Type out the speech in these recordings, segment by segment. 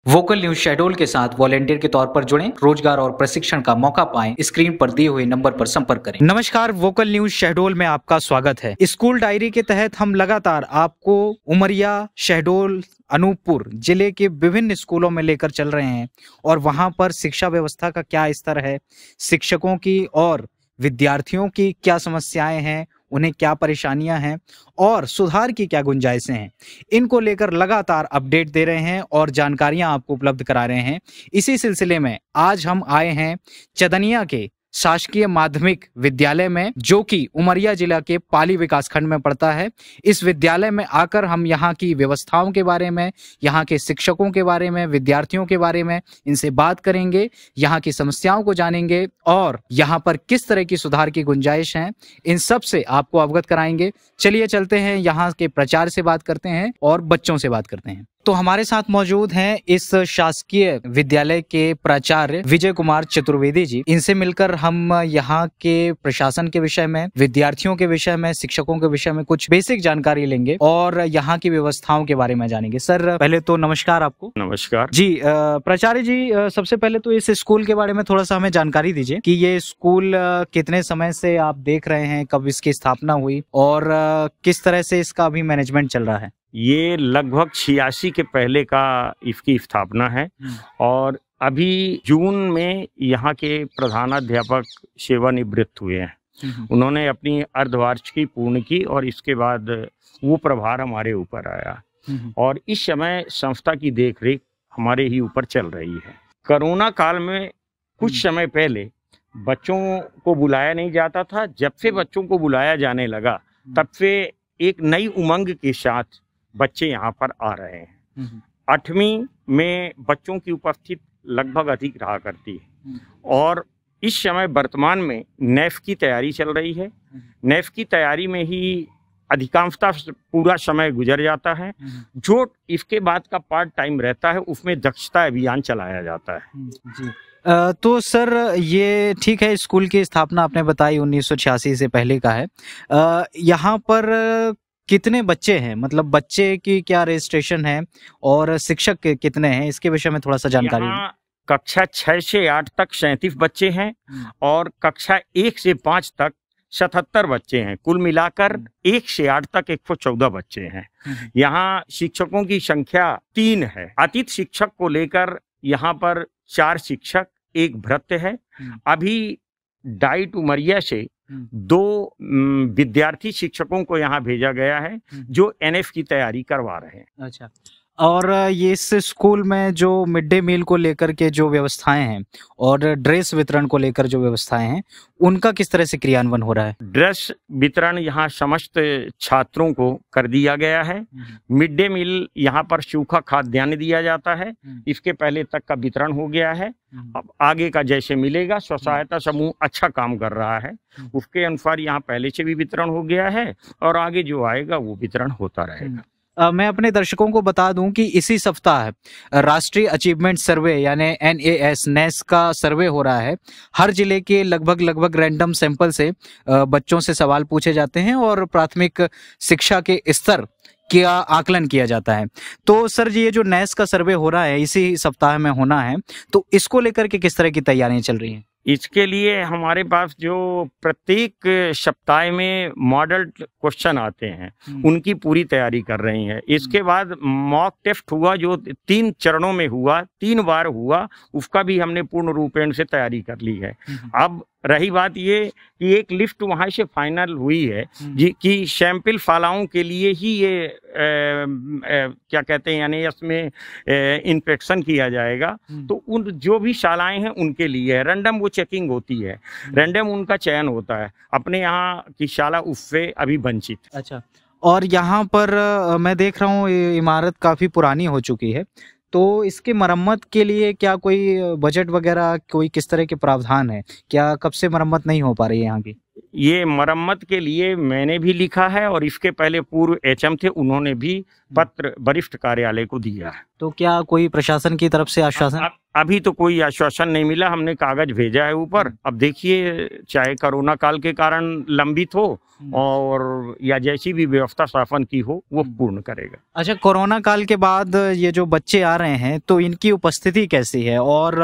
Vocal news Shahdol के साथ volunteer के तौर पर जुड़ें, रोजगार और प्रशिक्षण का मौका पाएं। स्क्रीन पर दिए हुए नंबर पर संपर्क करें। नमस्कार, वोकल न्यूज शहडोल में आपका स्वागत है। स्कूल डायरी के तहत हम लगातार आपको उमरिया, शहडोल, अनूपपुर जिले के विभिन्न स्कूलों में लेकर चल रहे हैं और वहां पर शिक्षा व्यवस्था का क्या स्तर है, शिक्षकों की और विद्यार्थियों की क्या समस्याएं हैं, उन्हें क्या परेशानियां हैं और सुधार की क्या गुंजाइशें हैं, इनको लेकर लगातार अपडेट दे रहे हैं और जानकारियां आपको उपलब्ध करा रहे हैं। इसी सिलसिले में आज हम आए हैं चदनिया के शासकीय माध्यमिक विद्यालय में, जो कि उमरिया जिला के पाली विकासखंड में पड़ता है। इस विद्यालय में आकर हम यहाँ की व्यवस्थाओं के बारे में, यहाँ के शिक्षकों के बारे में, विद्यार्थियों के बारे में इनसे बात करेंगे, यहाँ की समस्याओं को जानेंगे और यहाँ पर किस तरह की सुधार की गुंजाइश है, इन सब से आपको अवगत कराएंगे। चलिए चलते हैं, यहाँ के प्राचार्य से बात करते हैं और बच्चों से बात करते हैं। तो हमारे साथ मौजूद हैं इस शासकीय विद्यालय के प्राचार्य विजय कुमार चतुर्वेदी जी। इनसे मिलकर हम यहाँ के प्रशासन के विषय में, विद्यार्थियों के विषय में, शिक्षकों के विषय में कुछ बेसिक जानकारी लेंगे और यहाँ की व्यवस्थाओं के बारे में जानेंगे। सर, पहले तो नमस्कार आपको। नमस्कार जी। प्राचार्य जी, सबसे पहले तो इस स्कूल के बारे में थोड़ा सा हमें जानकारी दीजिए कि ये स्कूल कितने समय से आप देख रहे हैं, कब इसकी स्थापना हुई और किस तरह से इसका अभी मैनेजमेंट चल रहा है। ये लगभग 86 के पहले का इसकी स्थापना है और अभी जून में यहाँ के प्रधानाध्यापक सेवानिवृत्त हुए हैं। उन्होंने अपनी अर्धवार्षिकी पूर्ण की और इसके बाद वो प्रभार हमारे ऊपर आया और इस समय संस्था की देखरेख हमारे ही ऊपर चल रही है। कोरोना काल में कुछ समय पहले बच्चों को बुलाया नहीं जाता था। जब से बच्चों को बुलाया जाने लगा तब से एक नई उमंग के साथ बच्चे यहाँ पर आ रहे हैं। 8वीं में बच्चों की उपस्थिति लगभग अधिक रहा करती है और इस समय वर्तमान में नेफ की तैयारी चल रही है। नेफ की तैयारी में ही अधिकांशतः पूरा समय गुजर जाता है। जो इसके बाद का पार्ट टाइम रहता है उसमें दक्षता अभियान चलाया जाता है। जी। तो सर, ये ठीक है, स्कूल की स्थापना आपने बताई 1986 से पहले का है। यहाँ पर कितने बच्चे हैं, मतलब बच्चे की क्या रजिस्ट्रेशन है और शिक्षक कितने हैं, इसके विषय में थोड़ा सा जानकारी। कक्षा 6 से 8 तक 37 बच्चे हैं और कक्षा 1 से 5 तक 77 बच्चे हैं। कुल मिलाकर 1 से 8 तक 114 बच्चे हैं। यहाँ शिक्षकों की संख्या 3 है। अतिथि शिक्षक को लेकर यहाँ पर 4 शिक्षक, 1 भृत्य है। अभी डाइट उमरिया से 2 विद्यार्थी शिक्षकों को यहाँ भेजा गया है जो एनएफ की तैयारी करवा रहे हैं। अच्छा। और ये इस स्कूल में जो मिड डे मील को लेकर के जो व्यवस्थाएं हैं और ड्रेस वितरण को लेकर जो व्यवस्थाएं हैं, उनका किस तरह से क्रियान्वयन हो रहा है। ड्रेस वितरण यहाँ समस्त छात्रों को कर दिया गया है। मिड डे मील यहाँ पर सूखा खाद्यान्न दिया जाता है। इसके पहले तक का वितरण हो गया है। अब आगे का जैसे मिलेगा, स्व सहायता समूह अच्छा काम कर रहा है, उसके अनुसार यहाँ पहले से भी वितरण हो गया है और आगे जो आएगा वो वितरण होता रहेगा। मैं अपने दर्शकों को बता दूं कि इसी सप्ताह राष्ट्रीय अचीवमेंट सर्वे यानी NAS का सर्वे हो रहा है। हर जिले के लगभग रैंडम सैंपल से बच्चों से सवाल पूछे जाते हैं और प्राथमिक शिक्षा के स्तर का आकलन किया जाता है। तो सर जी, ये जो NAS का सर्वे हो रहा है, इसी सप्ताह में होना है, तो इसको लेकर के किस तरह की तैयारियां चल रही हैं। इसके लिए हमारे पास जो प्रत्येक सप्ताह में मॉडल क्वेश्चन आते हैं उनकी पूरी तैयारी कर रही हैं। इसके बाद मॉक टेस्ट हुआ जो 3 चरणों में हुआ, 3 बार हुआ, उसका भी हमने पूर्ण रूपेण से तैयारी कर ली है। अब रही बात ये कि एक लिस्ट वहाँ से फाइनल हुई है कि सैंपल शालाओं के लिए ही ये क्या कहते हैं, यानी इसमें इंस्पेक्शन किया जाएगा। तो उन जो भी शालाएं हैं उनके लिए है, रैंडम वो चेकिंग होती है, रैंडम उनका चयन होता है। अपने यहाँ की शाला उससे अभी वंचित। अच्छा। और यहाँ पर मैं देख रहा हूँ इमारत काफी पुरानी हो चुकी है, तो इसके मरम्मत के लिए क्या कोई बजट वगैरह, कोई किस तरह के प्रावधान है, क्या कब से मरम्मत नहीं हो पा रही है यहाँ की। ये मरम्मत के लिए मैंने भी लिखा है और इसके पहले पूर्व HM थे, उन्होंने भी पत्र वरिष्ठ कार्यालय को दिया है। तो क्या कोई प्रशासन की तरफ से आश्वासन। अभी तो कोई आश्वासन नहीं मिला। हमने कागज भेजा है ऊपर, अब देखिए चाहे कोरोना काल के कारण लंबित हो और या जैसी भी व्यवस्था शासन की हो वो पूर्ण करेगा। अच्छा, कोरोना काल के बाद ये जो बच्चे आ रहे हैं तो इनकी उपस्थिति कैसी है और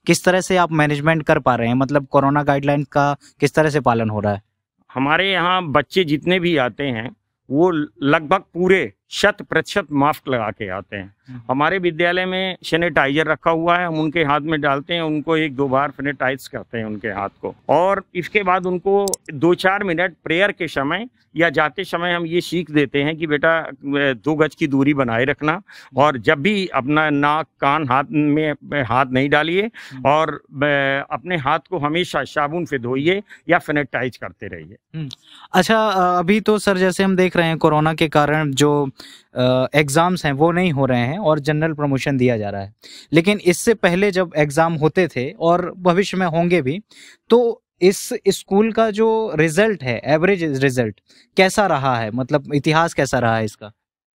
किस तरह से आप मैनेजमेंट कर पा रहे हैं, मतलब कोरोना गाइडलाइन का किस तरह से पालन हो रहा है? हमारे यहाँ बच्चे जितने भी आते हैं वो लगभग पूरे 100% मास्क लगा के आते हैं। हमारे विद्यालय में सैनिटाइजर रखा हुआ है, हम उनके हाथ में डालते हैं, उनको 1-2 बार सैनिटाइज करते हैं उनके हाथ को, और इसके बाद उनको 2-4 मिनट प्रेयर के समय या जाते समय हम ये सीख देते हैं कि बेटा 2 गज की दूरी बनाए रखना, और जब भी अपना नाक कान हाथ में हाथ नहीं डालिए, और अपने हाथ को हमेशा साबुन से धोइए या सैनिटाइज करते रहिए। अच्छा, अभी तो सर जैसे हम देख रहे हैं कोरोना के कारण जो एग्जाम्स हैं वो नहीं हो रहे हैं और जनरल प्रमोशन दिया जा रहा है, लेकिन इससे पहले जब एग्जाम होते थे और भविष्य में होंगे भी, तो इस स्कूल का जो रिजल्ट है, एवरेज रिजल्ट कैसा रहा है, मतलब इतिहास कैसा रहा है इसका?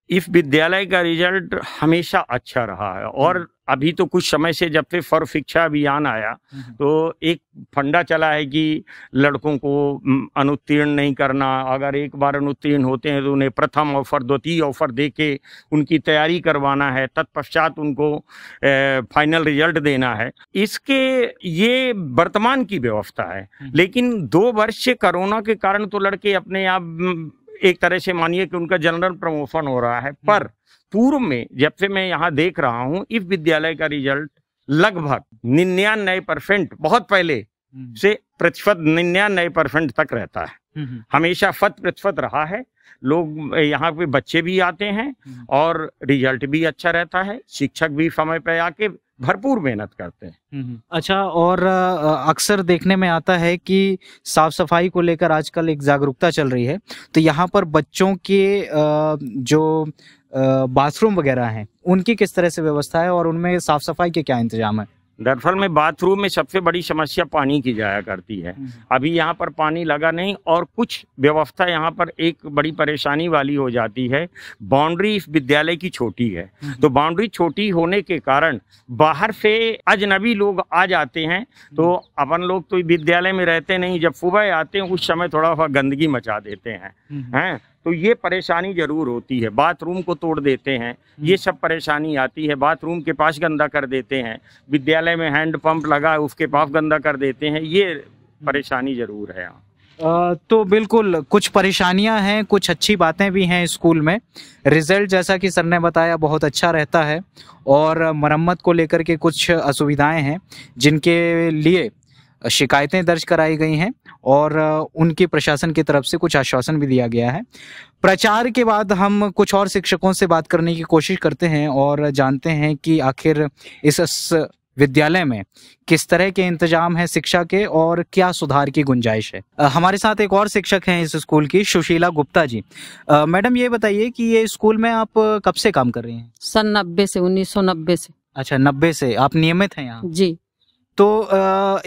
इस विद्यालय का रिजल्ट हमेशा अच्छा रहा है, और अभी तो कुछ समय से जब से सर्व शिक्षा अभियान आया तो एक फंडा चला है कि लड़कों को अनुत्तीर्ण नहीं करना, अगर एक बार अनुत्तीर्ण होते हैं तो उन्हें प्रथम अवसर, द्वितीय अवसर दे के उनकी तैयारी करवाना है, तत्पश्चात उनको फाइनल रिजल्ट देना है। इसके ये वर्तमान की व्यवस्था है, लेकिन 2 वर्ष से कोरोना के कारण तो लड़के अपने आप एक तरह से मानिए कि उनका जनरल प्रमोशन हो रहा है, पर पूर्व में जब से मैं यहाँ देख रहा हूँ इस विद्यालय का रिजल्ट लगभग 99%, बहुत पहले से प्रतिशत 99% तक रहता है, हमेशा 100% रहा है। लोग यहाँ पे बच्चे भी आते हैं और रिजल्ट भी अच्छा रहता है, शिक्षक भी समय पे आके भरपूर मेहनत करते हैं। अच्छा, और अक्सर देखने में आता है कि साफ सफाई को लेकर आजकल एक जागरूकता चल रही है, तो यहाँ पर बच्चों के जो बाथरूम वगैरह हैं उनकी किस तरह से व्यवस्था है और उनमें साफ सफाई के क्या इंतजाम है? दरअसल में बाथरूम में सबसे बड़ी समस्या पानी की जाया करती है। अभी यहाँ पर पानी लगा नहीं, और कुछ व्यवस्था यहाँ पर एक बड़ी परेशानी वाली हो जाती है। बाउंड्री इस विद्यालय की छोटी है, तो बाउंड्री छोटी होने के कारण बाहर से अजनबी लोग आ जाते हैं, तो अपन लोग तो विद्यालय में रहते नहीं, जब सुबह आते हैं उस समय थोड़ा सा गंदगी मचा देते हैं, तो ये परेशानी जरूर होती है। बाथरूम को तोड़ देते हैं, ये सब परेशानी आती है। बाथरूम के पास गंदा कर देते हैं, विद्यालय में हैंड पंप लगा है उसके पास गंदा कर देते हैं, ये परेशानी जरूर है यहाँ। तो बिल्कुल कुछ परेशानियां हैं, कुछ अच्छी बातें भी हैं स्कूल में। रिजल्ट जैसा कि सर ने बताया बहुत अच्छा रहता है, और मरम्मत को लेकर के कुछ असुविधाएं हैं जिनके लिए शिकायतें दर्ज कराई गई हैं, और उनकी प्रशासन की तरफ से कुछ आश्वासन भी दिया गया है। प्रचार के बाद हम कुछ और शिक्षकों से बात करने की कोशिश करते हैं और जानते हैं कि आखिर इस विद्यालय में किस तरह के इंतजाम है शिक्षा के और क्या सुधार की गुंजाइश है। हमारे साथ एक और शिक्षक हैं इस स्कूल की, सुशीला गुप्ता जी। मैडम, ये बताइए कि ये स्कूल में आप कब से काम कर रही हैं? सन 90 से, 1990 से। अच्छा, 90 से आप नियमित हैं यहाँ? जी। तो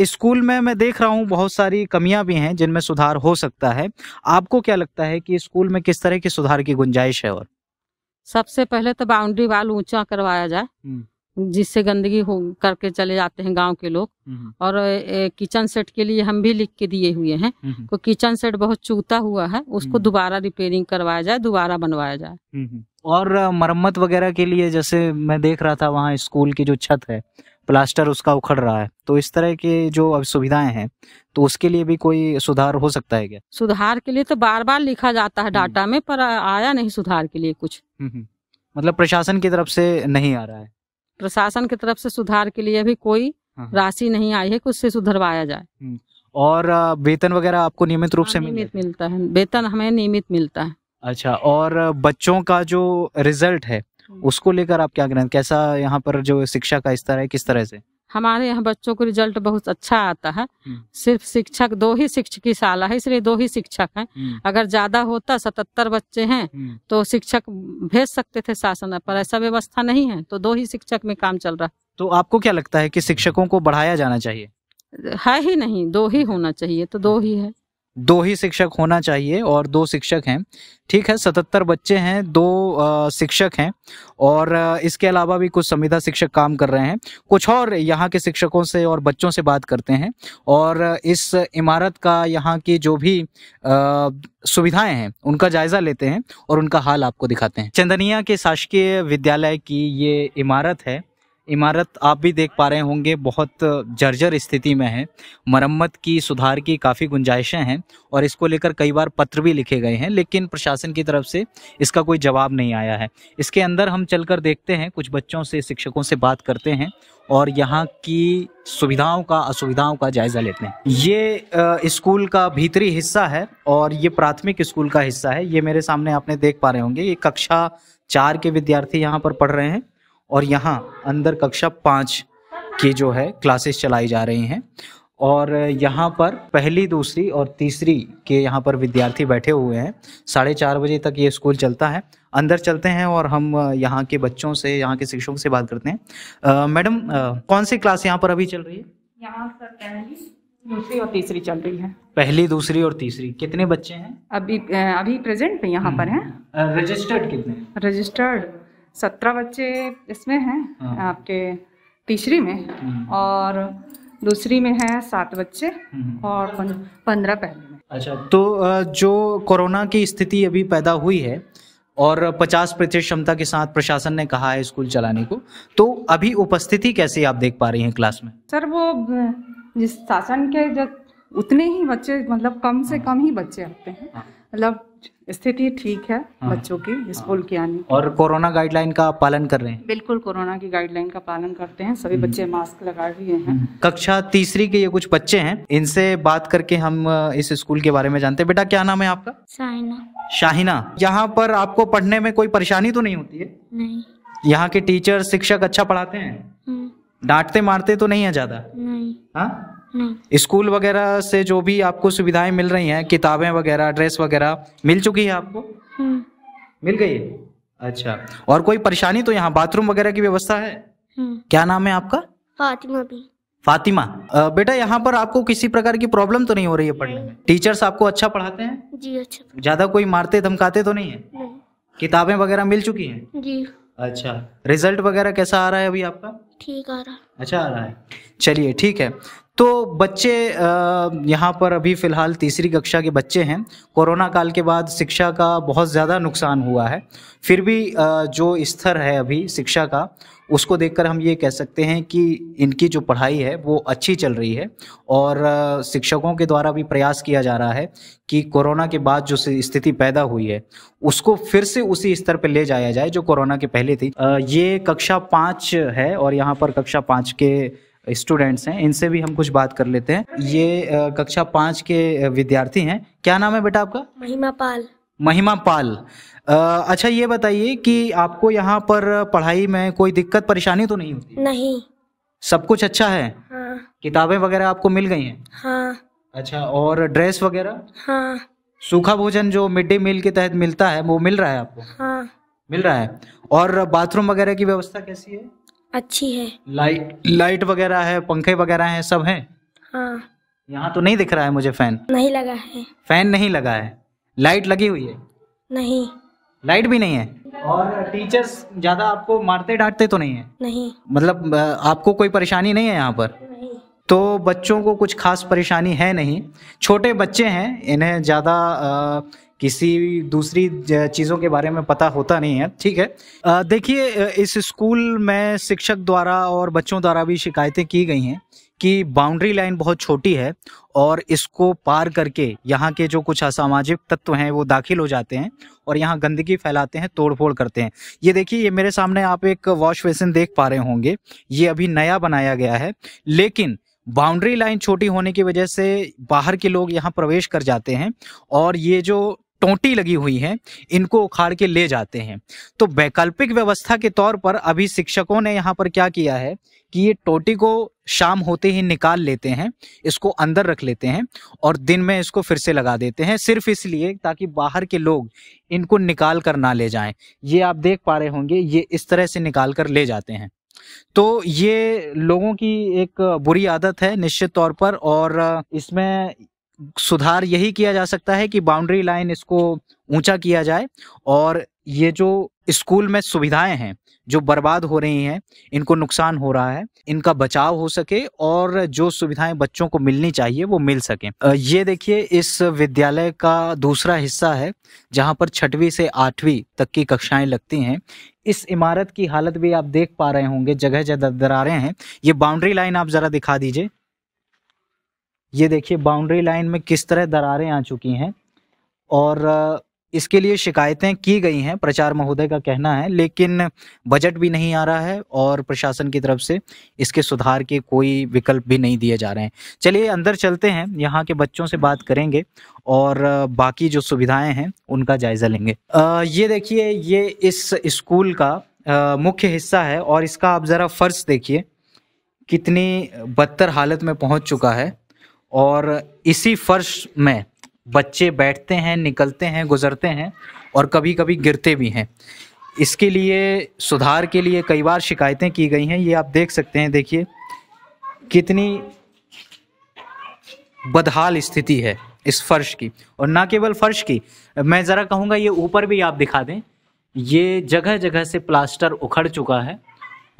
स्कूल में मैं देख रहा हूँ बहुत सारी कमियां भी हैं जिनमें सुधार हो सकता है। आपको क्या लगता है कि स्कूल में किस तरह की सुधार की गुंजाइश है? और सबसे पहले तो बाउंड्री वाल ऊंचा करवाया जाए, जिससे गंदगी हो करके चले जाते हैं गांव के लोग। और किचन सेट के लिए हम भी लिख के दिए हुए हैं, तो किचन सेट बहुत चूता हुआ है, उसको दोबारा रिपेयरिंग करवाया जाए, दोबारा बनवाया जाए। और मरम्मत वगैरह के लिए, जैसे मैं देख रहा था वहाँ स्कूल की जो छत है, प्लास्टर उसका उखड़ रहा है, तो इस तरह की जो सुविधाएं हैं तो उसके लिए भी कोई सुधार हो सकता है क्या? सुधार के लिए तो बार बार लिखा जाता है डाटा में, पर आया नहीं सुधार के लिए कुछ। मतलब प्रशासन की तरफ से नहीं आ रहा है? प्रशासन की तरफ से सुधार के लिए अभी कोई राशि नहीं आई है कि उससे सुधरवाया जाए। और वेतन वगैरह आपको नियमित रूप से मिलता है? वेतन हमें नियमित मिलता है। अच्छा, और बच्चों का जो रिजल्ट है उसको लेकर आप क्या करें? कैसा यहाँ पर जो शिक्षा का स्तर है, किस तरह से? हमारे यहाँ बच्चों को रिजल्ट बहुत अच्छा आता है। सिर्फ शिक्षक 2 ही शिक्षक की शाला है, इसलिए 2 ही शिक्षक हैं। अगर ज्यादा होता, 77 बच्चे हैं, तो शिक्षक भेज सकते थे शासन पर, ऐसा व्यवस्था नहीं है, तो 2 ही शिक्षक में काम चल रहा है। तो आपको क्या लगता है कि शिक्षकों को बढ़ाया जाना चाहिए? है ही नहीं, 2 ही होना चाहिए, तो 2 ही है। 2 ही शिक्षक होना चाहिए और 2 शिक्षक हैं। ठीक है, 77 बच्चे हैं, 2 शिक्षक हैं और इसके अलावा भी कुछ संविदा शिक्षक काम कर रहे हैं। कुछ और यहाँ के शिक्षकों से और बच्चों से बात करते हैं और इस इमारत का, यहाँ की जो भी सुविधाएं हैं उनका जायजा लेते हैं और उनका हाल आपको दिखाते हैं। चंदनिया के शासकीय विद्यालय की ये इमारत है। इमारत आप भी देख पा रहे होंगे बहुत जर्जर स्थिति में है। मरम्मत की, सुधार की काफ़ी गुंजाइशें हैं और इसको लेकर कई बार पत्र भी लिखे गए हैं, लेकिन प्रशासन की तरफ से इसका कोई जवाब नहीं आया है। इसके अंदर हम चलकर देखते हैं, कुछ बच्चों से, शिक्षकों से बात करते हैं और यहाँ की सुविधाओं का, असुविधाओं का जायजा लेते हैं। ये स्कूल का भीतरी हिस्सा है और ये प्राथमिक स्कूल का हिस्सा है। ये मेरे सामने आपने देख पा रहे होंगे, ये कक्षा 4 के विद्यार्थी यहाँ पर पढ़ रहे हैं और यहाँ अंदर कक्षा 5 की जो है क्लासेस चलाई जा रही हैं और यहाँ पर पहली, दूसरी और तीसरी के यहाँ पर विद्यार्थी बैठे हुए हैं। 4:30 बजे तक ये स्कूल चलता है। अंदर चलते हैं और हम यहाँ के बच्चों से, यहाँ के शिक्षकों से बात करते हैं। मैडम, कौन सी क्लास यहाँ पर अभी चल रही है? यहाँ सर पहली, दूसरी और तीसरी चल रही है। पहली, दूसरी और तीसरी। कितने बच्चे हैं अभी प्रेजेंट में यहाँ पर हैं? रजिस्टर्ड कितने? रजिस्टर्ड 17 बच्चे इसमें हैं, आपके तीसरी में, और दूसरी में है 7 बच्चे और 15 पहले में। अच्छा, तो जो कोरोना की स्थिति अभी पैदा हुई है और 50% क्षमता के साथ प्रशासन ने कहा है स्कूल चलाने को, तो अभी उपस्थिति कैसे आप देख पा रही हैं क्लास में? सर वो जिस शासन के जब उतने ही बच्चे, मतलब कम से कम ही बच्चे आते हैं, मतलब स्थिति ठीक है बच्चों की स्कूल की आने। और कोरोना गाइडलाइन का पालन कर रहे हैं? बिल्कुल कोरोना की गाइडलाइन का पालन करते हैं, सभी बच्चे मास्क लगाए हुए हैं। कक्षा तीसरी के ये कुछ बच्चे हैं, इनसे बात करके हम इस स्कूल के बारे में जानते हैं। बेटा, क्या नाम है आपका? शाहिना। शाहिना, यहाँ पर आपको पढ़ने में कोई परेशानी तो नहीं होती है? नहीं। यहाँ के टीचर, शिक्षक अच्छा पढ़ाते हैं? डांटते मारते तो नहीं है ज्यादा? नहीं। हाँ? नहीं। स्कूल वगैरह से जो भी आपको सुविधाएं मिल रही हैं, किताबें वगैरह, ड्रेस वगैरह मिल चुकी है आपको? मिल गई है? अच्छा, और कोई परेशानी तो यहाँ बाथरूम वगैरह की व्यवस्था है? क्या नाम है आपका? फातिमा भी। फातिमा। बेटा, यहाँ पर आपको किसी प्रकार की प्रॉब्लम तो नहीं हो रही है पढ़ने में? टीचर्स आपको अच्छा पढ़ाते हैं? जी अच्छा। ज्यादा कोई मारते धमकाते तो नहीं है? नहीं। किताबें वगैरह मिल चुकी हैं? जी। अच्छा, रिजल्ट वगैरह कैसा आ रहा है अभी आपका? ठीक आ रहा। अच्छा आ रहा है, चलिए ठीक है। तो बच्चे यहाँ पर अभी फ़िलहाल तीसरी कक्षा के बच्चे हैं। कोरोना काल के बाद शिक्षा का बहुत ज़्यादा नुकसान हुआ है, फिर भी जो स्तर है अभी शिक्षा का, उसको देखकर हम ये कह सकते हैं कि इनकी जो पढ़ाई है वो अच्छी चल रही है और शिक्षकों के द्वारा भी प्रयास किया जा रहा है कि कोरोना के बाद जो स्थिति पैदा हुई है उसको फिर से उसी स्तर पर ले जाया जाए जो कोरोना के पहले थी। ये कक्षा 5 है और यहाँ पर कक्षा 5 के स्टूडेंट्स हैं, इनसे भी हम कुछ बात कर लेते हैं। ये कक्षा 5 के विद्यार्थी हैं। क्या नाम है बेटा आपका? महिमा पाल। महिमा पाल। अच्छा, ये बताइए कि आपको यहाँ पर पढ़ाई में कोई दिक्कत परेशानी तो नहीं होती? नहीं। सब कुछ अच्छा है? हाँ। किताबें वगैरह आपको मिल गई हैं? हाँ। अच्छा, और ड्रेस वगैरह? हाँ। सूखा भोजन जो मिड डे मील के तहत मिलता है वो मिल रहा है आपको? हाँ। मिल रहा है। और बाथरूम वगैरह की व्यवस्था कैसी है? अच्छी है। लाइट वगैरह है, पंखे वगैरह हैं, सब हैं? हाँ। यहाँ तो नहीं दिख रहा है मुझे फैन। नहीं लगा है। फैन नहीं लगा है। लाइट लगी हुई है? नहीं। लाइट भी नहीं है। और टीचर्स ज्यादा आपको मारते डांटते तो नहीं है? नहीं। मतलब आपको कोई परेशानी नहीं है यहाँ पर? नहीं। तो बच्चों को कुछ खास परेशानी है नहीं। छोटे बच्चे हैं, इन्हें ज्यादा किसी दूसरी चीज़ों के बारे में पता होता नहीं है। ठीक है, देखिए, इस स्कूल में शिक्षक द्वारा और बच्चों द्वारा भी शिकायतें की गई हैं कि बाउंड्री लाइन बहुत छोटी है और इसको पार करके यहाँ के जो कुछ असामाजिक तत्व हैं वो दाखिल हो जाते हैं और यहाँ गंदगी फैलाते हैं, तोड़फोड़ करते हैं। ये देखिए, ये मेरे सामने आप एक वॉश बेसिन देख पा रहे होंगे, ये अभी नया बनाया गया है, लेकिन बाउंड्री लाइन छोटी होने की वजह से बाहर के लोग यहाँ प्रवेश कर जाते हैं और ये जो टोंटी लगी हुई है इनको उखाड़ के ले जाते हैं। तो वैकल्पिक व्यवस्था के तौर पर अभी शिक्षकों ने यहाँ पर क्या किया है कि ये टोंटी को शाम होते ही निकाल लेते हैं, इसको अंदर रख लेते हैं और दिन में इसको फिर से लगा देते हैं, सिर्फ इसलिए ताकि बाहर के लोग इनको निकाल कर ना ले जाएं। ये आप देख पा रहे होंगे, ये इस तरह से निकाल कर ले जाते हैं। तो ये लोगों की एक बुरी आदत है निश्चित तौर पर, और इसमें सुधार यही किया जा सकता है कि बाउंड्री लाइन इसको ऊंचा किया जाए और ये जो स्कूल में सुविधाएं हैं जो बर्बाद हो रही हैं, इनको नुकसान हो रहा है, इनका बचाव हो सके और जो सुविधाएं बच्चों को मिलनी चाहिए वो मिल सके। ये देखिए इस विद्यालय का दूसरा हिस्सा है जहां पर 6वीं से 8वीं तक की कक्षाएं लगती हैं। इस इमारत की हालत भी आप देख पा रहे होंगे, जगह जगह दरारें हैं। ये बाउंड्री लाइन आप जरा दिखा दीजिए। ये देखिए बाउंड्री लाइन में किस तरह दरारें आ चुकी हैं और इसके लिए शिकायतें की गई हैं, प्रचार महोदय का कहना है, लेकिन बजट भी नहीं आ रहा है और प्रशासन की तरफ से इसके सुधार के कोई विकल्प भी नहीं दिए जा रहे हैं। चलिए अंदर चलते हैं, यहाँ के बच्चों से बात करेंगे और बाकी जो सुविधाएं हैं उनका जायजा लेंगे। ये देखिए ये इस स्कूल का मुख्य हिस्सा है और इसका आप जरा फर्श देखिए कितनी बदतर हालत में पहुंच चुका है और इसी फर्श में बच्चे बैठते हैं, निकलते हैं, गुजरते हैं और कभी कभी गिरते भी हैं। इसके लिए सुधार के लिए कई बार शिकायतें की गई हैं। ये आप देख सकते हैं, देखिए कितनी बदहाल स्थिति है इस फर्श की। और ना केवल फर्श की, मैं ज़रा कहूँगा ये ऊपर भी आप दिखा दें। ये जगह जगह से प्लास्टर उखड़ चुका है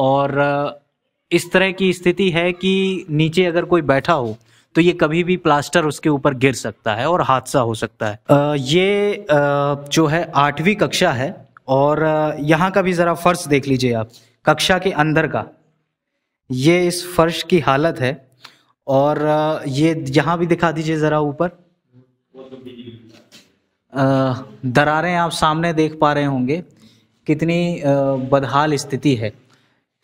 और इस तरह की स्थिति है कि नीचे अगर कोई बैठा हो तो ये कभी भी प्लास्टर उसके ऊपर गिर सकता है और हादसा हो सकता है। ये जो है 8वीं कक्षा है और यहाँ का भी ज़रा फर्श देख लीजिए आप, कक्षा के अंदर का। ये इस फर्श की हालत है और ये यहाँ भी दिखा दीजिए ज़रा ऊपर। दरारें आप सामने देख पा रहे होंगे, कितनी बदहाल स्थिति है।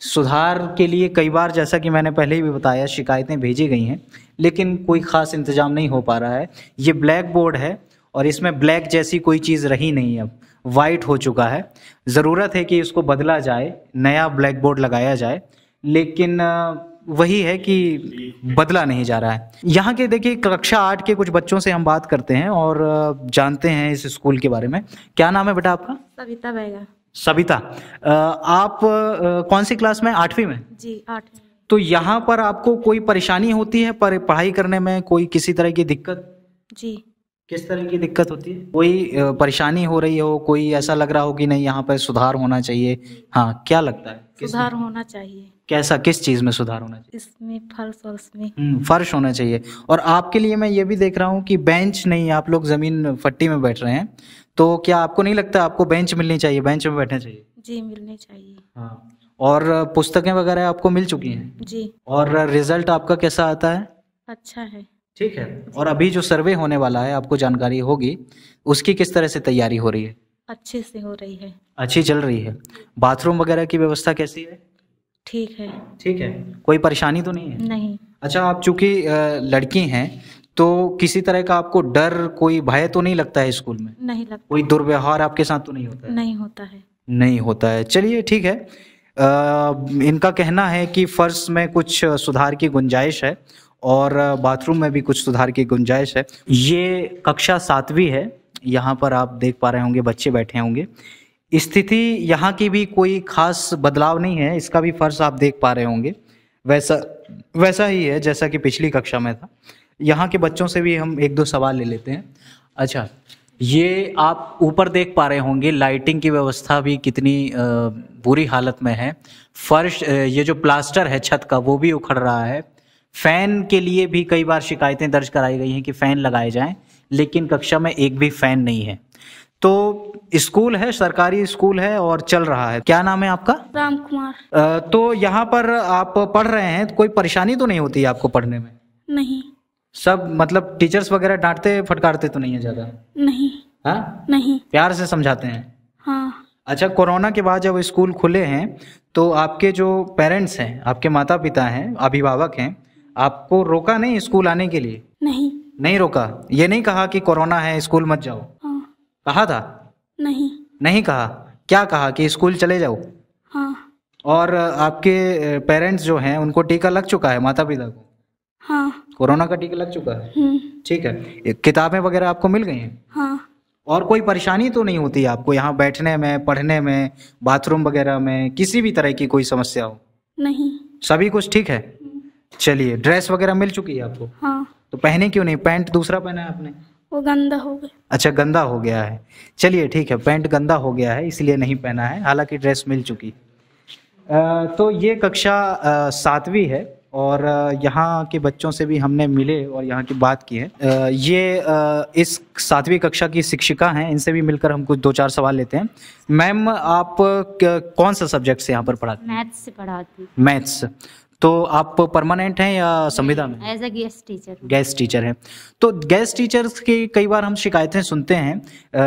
सुधार के लिए कई बार, जैसा कि मैंने पहले ही भी बताया, शिकायतें भेजी गई हैं लेकिन कोई ख़ास इंतजाम नहीं हो पा रहा है। ये ब्लैक बोर्ड है और इसमें ब्लैक जैसी कोई चीज़ रही नहीं, अब वाइट हो चुका है। ज़रूरत है कि इसको बदला जाए, नया ब्लैक बोर्ड लगाया जाए, लेकिन वही है कि बदला नहीं जा रहा है। यहाँ के देखिए कक्षा 8 के कुछ बच्चों से हम बात करते हैं और जानते हैं इस स्कूल के बारे में। क्या नाम है बेटा आपका? सविता बैगा। सविता, आप कौन सी क्लास में? 8वीं में? जी 8वीं। तो यहाँ पर आपको कोई परेशानी होती है पर पढ़ाई करने में, कोई किसी तरह की दिक्कत? जी। किस तरह की दिक्कत होती है? कोई परेशानी हो रही हो, कोई ऐसा लग रहा हो कि नहीं यहाँ पर सुधार होना चाहिए? हाँ, क्या लगता है? सुधार होना चाहिए। कैसा, किस चीज में सुधार होना चाहिए? इसमें फर्श और उसमें फर्श होना चाहिए। और आपके लिए मैं ये भी देख रहा हूँ कि बेंच नहीं, आप लोग जमीन फट्टी में बैठ रहे हैं, तो क्या आपको नहीं लगता आपको बेंच मिलनी चाहिए, बेंच में बैठना चाहिए? जी मिलनी चाहिए। हाँ। और पुस्तकें वगैरह आपको मिल चुकी हैं? जी। और रिजल्ट आपका कैसा आता है? अच्छा है। ठीक है। और अभी जो सर्वे होने वाला है, आपको जानकारी होगी, उसकी किस तरह से तैयारी हो रही है? अच्छे से हो रही है। अच्छी चल रही है। बाथरूम वगैरह की व्यवस्था कैसी है? ठीक है। ठीक है, कोई परेशानी तो नहीं है? नहीं। अच्छा, आप चूंकि लड़की हैं तो किसी तरह का आपको डर, कोई भय तो नहीं लगता है स्कूल में? नहीं लगता। कोई दुर्व्यवहार आपके साथ तो नहीं होता है? नहीं होता है। नहीं होता है। चलिए ठीक है। इनका कहना है कि फर्श में कुछ सुधार की गुंजाइश है और बाथरूम में भी कुछ सुधार की गुंजाइश है। ये कक्षा 7वीं है, यहाँ पर आप देख पा रहे होंगे बच्चे बैठे होंगे। स्थिति यहाँ की भी कोई खास बदलाव नहीं है, इसका भी फर्श आप देख पा रहे होंगे वैसा ही है जैसा कि पिछली कक्षा में था। यहाँ के बच्चों से भी हम 1-2 सवाल ले लेते हैं। अच्छा, ये आप ऊपर देख पा रहे होंगे लाइटिंग की व्यवस्था भी कितनी बुरी हालत में है। फर्श, ये जो प्लास्टर है छत का, वो भी उखड़ रहा है। फैन के लिए भी कई बार शिकायतें दर्ज कराई गई हैं कि फैन लगाए जाएं, लेकिन कक्षा में एक भी फैन नहीं है। तो स्कूल है, सरकारी स्कूल है और चल रहा है। क्या नाम है आपका? राम कुमार। तो यहाँ पर आप पढ़ रहे हैं, तो कोई परेशानी तो नहीं होती है आपको पढ़ने में? नहीं। सब मतलब टीचर्स वगैरह डांटते फटकारते तो नहीं है ज्यादा? नहीं। हाँ? नहीं। प्यार से समझाते हैं? हाँ। अच्छा, कोरोना के बाद जब स्कूल खुले हैं तो आपके जो पेरेंट्स हैं, आपके माता पिता हैं, अभिभावक हैं, आपको रोका नहीं स्कूल आने के लिए? नहीं। नहीं रोका? ये नहीं कहा कि कोरोना है स्कूल मत जाओ? हाँ। कहा था? नहीं। नहीं कहा? क्या कहा कि स्कूल चले जाओ? हाँ। और आपके पेरेंट्स जो हैं उनको टीका लग चुका है, माता पिता को? हाँ। कोरोना का टीका लग चुका है। ठीक है। किताबें वगैरह आपको मिल गई हैं? हाँ। और कोई परेशानी तो नहीं होती आपको यहाँ बैठने में, पढ़ने में, बाथरूम वगैरह में, किसी भी तरह की कोई समस्या हो? नहीं। सभी कुछ ठीक है। चलिए, ड्रेस वगैरह मिल चुकी है आपको? हाँ। तो पहने क्यों नहीं? पैंट दूसरा पहना है आपने? वो गंदा हो गया। अच्छा, गंदा हो गया है। चलिए ठीक है, पैंट गंदा हो गया है इसलिए नहीं पहना है, हालांकि ड्रेस मिल चुकी। तो ये कक्षा 7वीं है और यहाँ के बच्चों से भी हमने मिले और यहाँ की बात की है। ये इस 7वीं कक्षा की शिक्षिका हैं, इनसे भी मिलकर हम कुछ 2-4 सवाल लेते हैं। मैम, आप कौन सा सब्जेक्ट से यहाँ पर पढ़ाती हैं? मैथ्स से पढ़ाती हूँ। मैथ्स। तो आप परमानेंट हैं या संविदा में? As a guest teacher. Guest teacher हैं। तो गेस्ट टीचर्स की कई बार हम शिकायतें सुनते हैं,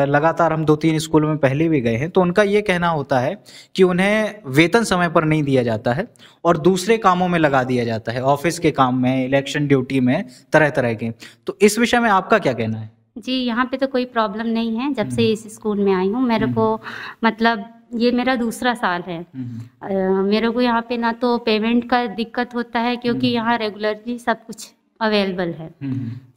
लगातार हम 2-3 स्कूलों में पहले भी गए हैं, तो उनका ये कहना होता है कि उन्हें वेतन समय पर नहीं दिया जाता है और दूसरे कामों में लगा दिया जाता है, ऑफिस के काम में, इलेक्शन ड्यूटी में, तरह तरह के। तो इस विषय में आपका क्या कहना है? जी, यहाँ पे तो कोई प्रॉब्लम नहीं है। जब से इस स्कूल में आई हूँ, मेरे को मतलब ये मेरा दूसरा साल है। मेरे को यहाँ पे ना तो पेमेंट का दिक्कत होता है क्योंकि यहाँ रेगुलरली सब कुछ अवेलेबल है।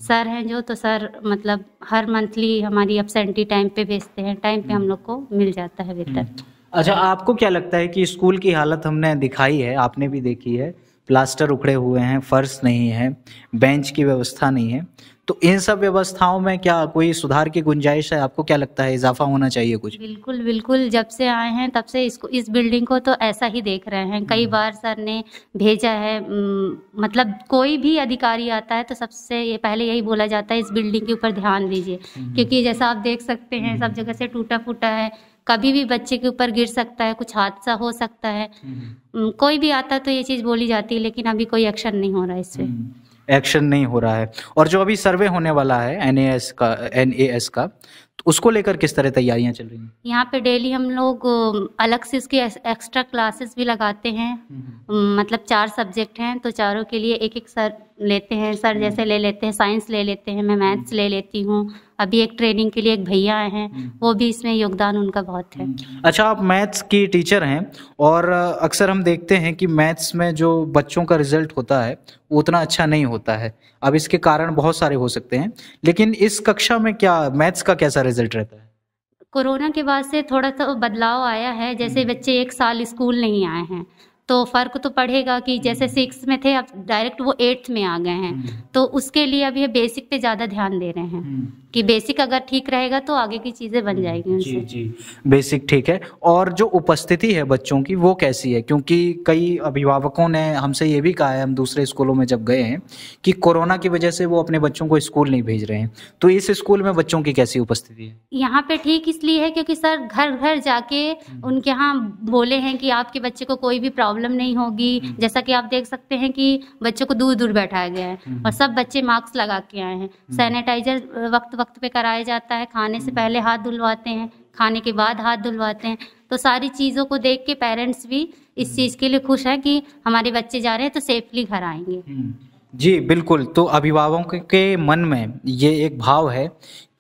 सर हैं जो, तो सर मतलब हर मंथली हमारी एब्सेंटी टाइम पे भेजते हैं, टाइम पे हम लोग को मिल जाता है वेतन। अच्छा, आपको क्या लगता है कि स्कूल की हालत हमने दिखाई है, आपने भी देखी है, प्लास्टर उखड़े हुए हैं, फर्श नहीं है, बेंच की व्यवस्था नहीं है, तो इन सब व्यवस्थाओं में क्या कोई सुधार की गुंजाइश है? आपको क्या लगता है, इजाफा होना चाहिए कुछ? बिल्कुल बिल्कुल, जब से आए हैं तब से इस बिल्डिंग को तो ऐसा ही देख रहे हैं। कई बार सर ने भेजा है, मतलब कोई भी अधिकारी आता है तो सबसे ये पहले यही बोला जाता है इस बिल्डिंग के ऊपर ध्यान दीजिए, क्योंकि जैसा आप देख सकते हैं सब जगह से टूटा फूटा है, कभी भी बच्चे के ऊपर गिर सकता है, कुछ हादसा हो सकता है। कोई भी आता तो ये चीज़ बोली जाती है, लेकिन अभी कोई एक्शन नहीं हो रहा है, इससे एक्शन नहीं हो रहा है। और जो अभी सर्वे होने वाला है NAS का, तो उसको लेकर किस तरह तैयारियां चल रही हैं? यहाँ पे डेली हम लोग अलग से इसके एक्स्ट्रा क्लासेस भी लगाते हैं। मतलब 4 सब्जेक्ट हैं, तो चारों के लिए एक एक सर लेते हैं। सर जैसे ले लेते हैं, साइंस ले लेते हैं, मैं मैथ्स ले लेती हूँ। अभी एक ट्रेनिंग के लिए एक भैया आए हैं, वो भी इसमें योगदान उनका बहुत है। अच्छा, आप मैथ्स की टीचर हैं और अक्सर हम देखते हैं कि मैथ्स में जो बच्चों का रिजल्ट होता है वो उतना अच्छा नहीं होता है। अब इसके कारण बहुत सारे हो सकते हैं, लेकिन इस कक्षा में क्या मैथ्स का कैसा रिजल्ट रहता है? कोरोना के बाद से थोड़ा सा बदलाव आया है। जैसे बच्चे 1 साल स्कूल नहीं आए हैं तो फ़र्क तो पड़ेगा कि जैसे 6 में थे अब डायरेक्ट वो 8th में आ गए हैं, तो उसके लिए अब ये बेसिक पे ज़्यादा ध्यान दे रहे हैं कि बेसिक अगर ठीक रहेगा तो आगे की चीज़ें बन जाएगी उनसे। जी जी, बेसिक ठीक है। और जो उपस्थिति है बच्चों की वो कैसी है? क्योंकि कई अभिभावकों ने हमसे ये भी कहा है, हम दूसरे स्कूलों में जब गए हैं, कि कोरोना की वजह से वो अपने बच्चों को स्कूल नहीं भेज रहे हैं। तो इस स्कूल में बच्चों की कैसी उपस्थिति है? यहाँ पे ठीक इसलिए है क्योंकि सर घर घर जाके उनके यहाँ बोले हैं कि आपके बच्चे को कोई भी प्रॉब्लम नहीं होगी। जैसा कि आप देख सकते हैं कि बच्चों को दूर दूर बैठाया गया है और सब बच्चे मास्क लगा के आए हैं। सैनिटाइजर वक्त पे कराया जाता है, खाने से पहले हाथ धुलवाते हैं, खाने के बाद हाथ धुलवाते हैं। तो सारी चीज़ों को देख के पेरेंट्स भी इस चीज़ के लिए खुश हैं कि हमारे बच्चे जा रहे हैं तो सेफली घर आएंगे। जी बिल्कुल। तो अभिभावकों के मन में ये एक भाव है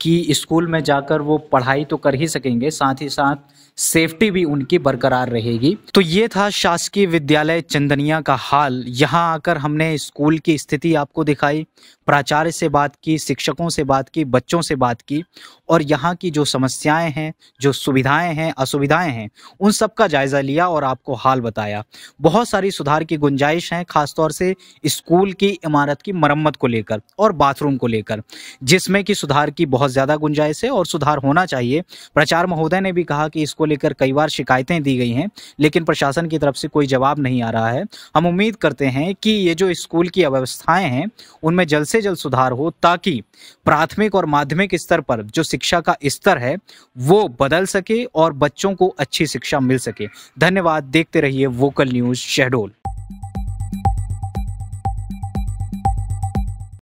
कि स्कूल में जाकर वो पढ़ाई तो कर ही सकेंगे, साथ ही साथ सेफ्टी भी उनकी बरकरार रहेगी। तो ये था शासकीय विद्यालय चंदनिया का हाल। यहाँ आकर हमने स्कूल की स्थिति आपको दिखाई, प्राचार्य से बात की, शिक्षकों से बात की, बच्चों से बात की और यहाँ की जो समस्याएं हैं, जो सुविधाएं हैं, असुविधाएं हैं, उन सब का जायजा लिया और आपको हाल बताया। बहुत सारी सुधार की गुंजाइश है, खासतौर से स्कूल की इमारत की मरम्मत को लेकर और बाथरूम को लेकर, जिसमें कि सुधार की बहुत ज़्यादा गुंजाइश है और सुधार होना चाहिए। प्राचार्य महोदय ने भी कहा कि इसको लेकर कई बार शिकायतें दी गई हैं, लेकिन प्रशासन की तरफ से कोई जवाब नहीं आ रहा है। हम उम्मीद करते हैं कि ये जो स्कूल की अव्यवस्थाएं हैं उनमें जल्द से जल्द सुधार हो, ताकि प्राथमिक और माध्यमिक स्तर पर जो शिक्षा का स्तर है वो बदल सके और बच्चों को अच्छी शिक्षा मिल सके। धन्यवाद। देखते रहिए वोकल न्यूज़ शहडोल।